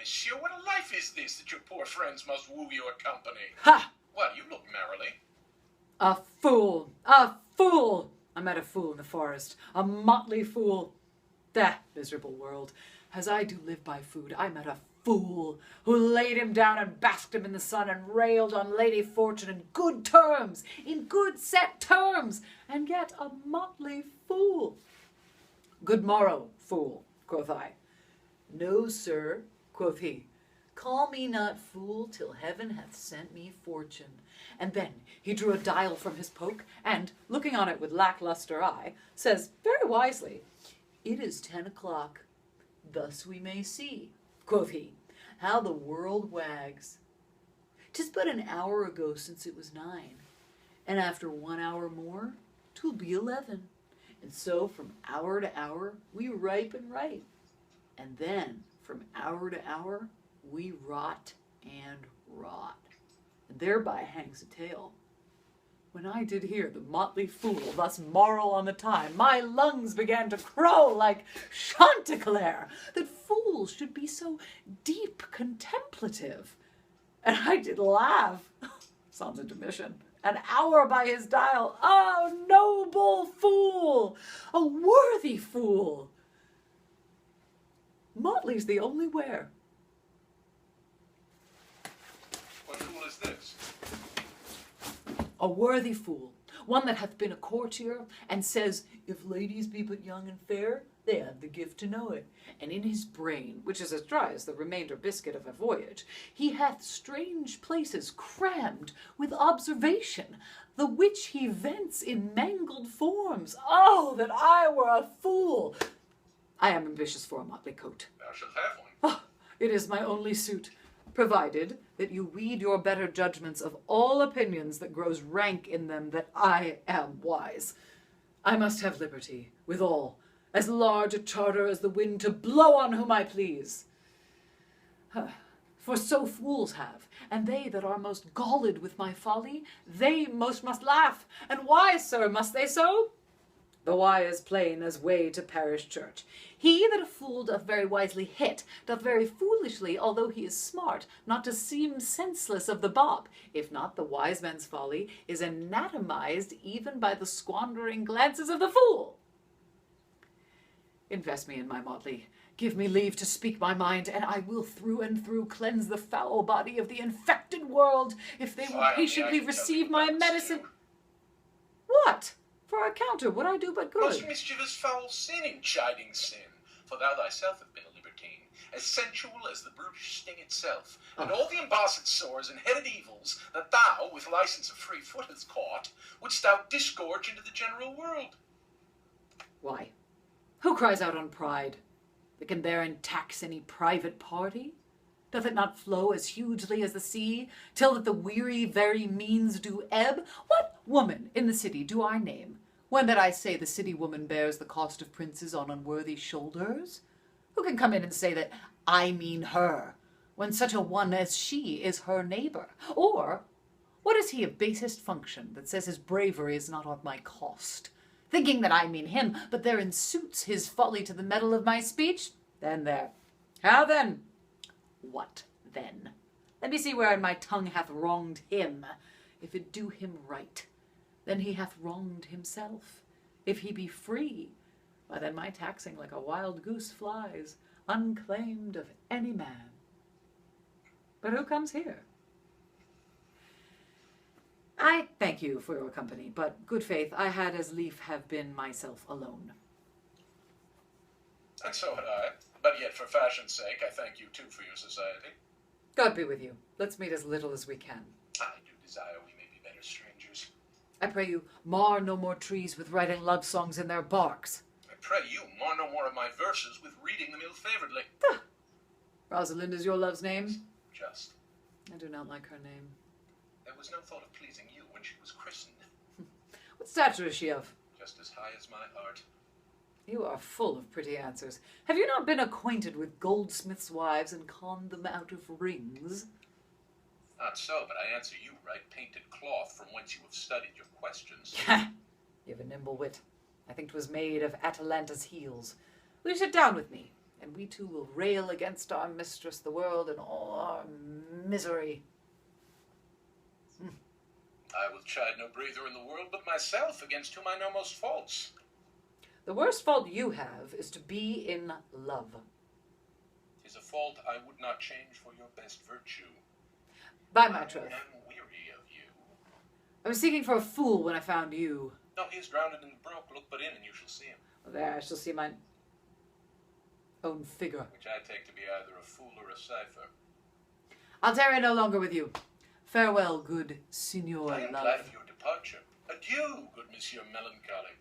monsieur, what a life is this that your poor friends must woo your company? Ha! Well, you look merrily. A fool! A fool! I met a fool in the forest. A motley fool. That miserable world. As I do live by food, I met a fool who laid him down and basked him in the sun and railed on Lady Fortune in good terms, in good set terms, and yet a motley fool. Good morrow, fool, quoth I. No, sir, quoth he. Call me not fool till heaven hath sent me fortune. And then he drew a dial from his poke, and, looking on it with lackluster eye, says very wisely, It is 10 o'clock. Thus we may see, quoth he, how the world wags. 'Tis but an hour ago since it was 9, and after 1 hour more, 'twill be 11. And so from hour to hour we ripe and ripe, and then from hour to hour we rot and rot, and thereby hangs a tale. When I did hear the motley fool thus marl on the time, my lungs began to crow like Chanticleer, that fools should be so deep contemplative. And I did laugh, sans intermission, an hour by his dial. Oh, noble fool! A worthy fool! Motley's the only wear. What fool is this? A worthy fool, one that hath been a courtier, and says, if ladies be but young and fair, they have the gift to know it. And in his brain, which is as dry as the remainder biscuit of a voyage, he hath strange places crammed with observation, the which he vents in mangled forms. Oh, that I were a fool! I am ambitious for a motley coat. Thou shalt have one. Oh, it is my only suit, provided that you weed your better judgments of all opinions that grows rank in them, that I am wise. I must have liberty, with all, as large a charter as the wind to blow on whom I please. For so fools have, and they that are most galled with my folly, they most must laugh. And why, sir, must they so? The why is plain as way to parish church. He that a fool doth very wisely hit, doth very foolishly, although he is smart, not to seem senseless of the bob. If not, the wise man's folly is anatomized even by the squandering glances of the fool. Invest me in my motley. Give me leave to speak my mind, and I will through and through cleanse the foul body of the infected world, if they will patiently receive my medicine. What? For a counter, would I do but good? Most mischievous foul sin in chiding sin, for thou thyself have been a libertine, as sensual as the brutish sting itself, and all the embossed sores and headed evils that thou, with license of free foot, hast caught, wouldst thou disgorge into the general world. Why, who cries out on pride, that can therein tax any private party? Doth it not flow as hugely as the sea, till that the weary very means do ebb? What woman in the city do I name, when that I say the city woman bears the cost of princes on unworthy shoulders? Who can come in and say that I mean her, when such a one as she is her neighbor? Or what is he of basest function that says his bravery is not on my cost, thinking that I mean him, but therein suits his folly to the metal of my speech? Then there. How then? What then? Let me see wherein my tongue hath wronged him. If it do him right, then he hath wronged himself. If he be free, why then my taxing like a wild goose flies, unclaimed of any man. But who comes here? I thank you for your company, but good faith, I had as lief have been myself alone. And so had I. But yet, for fashion's sake, I thank you too for your society. God be with you. Let's meet as little as we can. I do desire we may be better strangers. I pray you, mar no more trees with writing love songs in their barks. I pray you, mar no more of my verses with reading them ill-favouredly. Rosalind is your love's name? Just. I do not like her name. There was no thought of pleasing you when she was christened. What stature is she of? Just as high as my heart. You are full of pretty answers. Have you not been acquainted with goldsmiths' wives and conned them out of rings? Not so, but I answer you right painted cloth from whence you have studied your questions. You have a nimble wit. I think 'twas made of Atalanta's heels. Will you sit down with me, and we two will rail against our mistress, the world, and all our misery. I will chide no breather in the world but myself, against whom I know most faults. The worst fault you have is to be in love. 'Tis a fault I would not change for your best virtue. By my troth. I am weary of you. I was seeking for a fool when I found you. No, he is drowned in the brook. Look but in, and you shall see him. There, I shall see my own figure. Which I take to be either a fool or a cipher. I'll tarry no longer with you. Farewell, good Signor I am Love. glad of your departure. Adieu, good Monsieur Melancholy.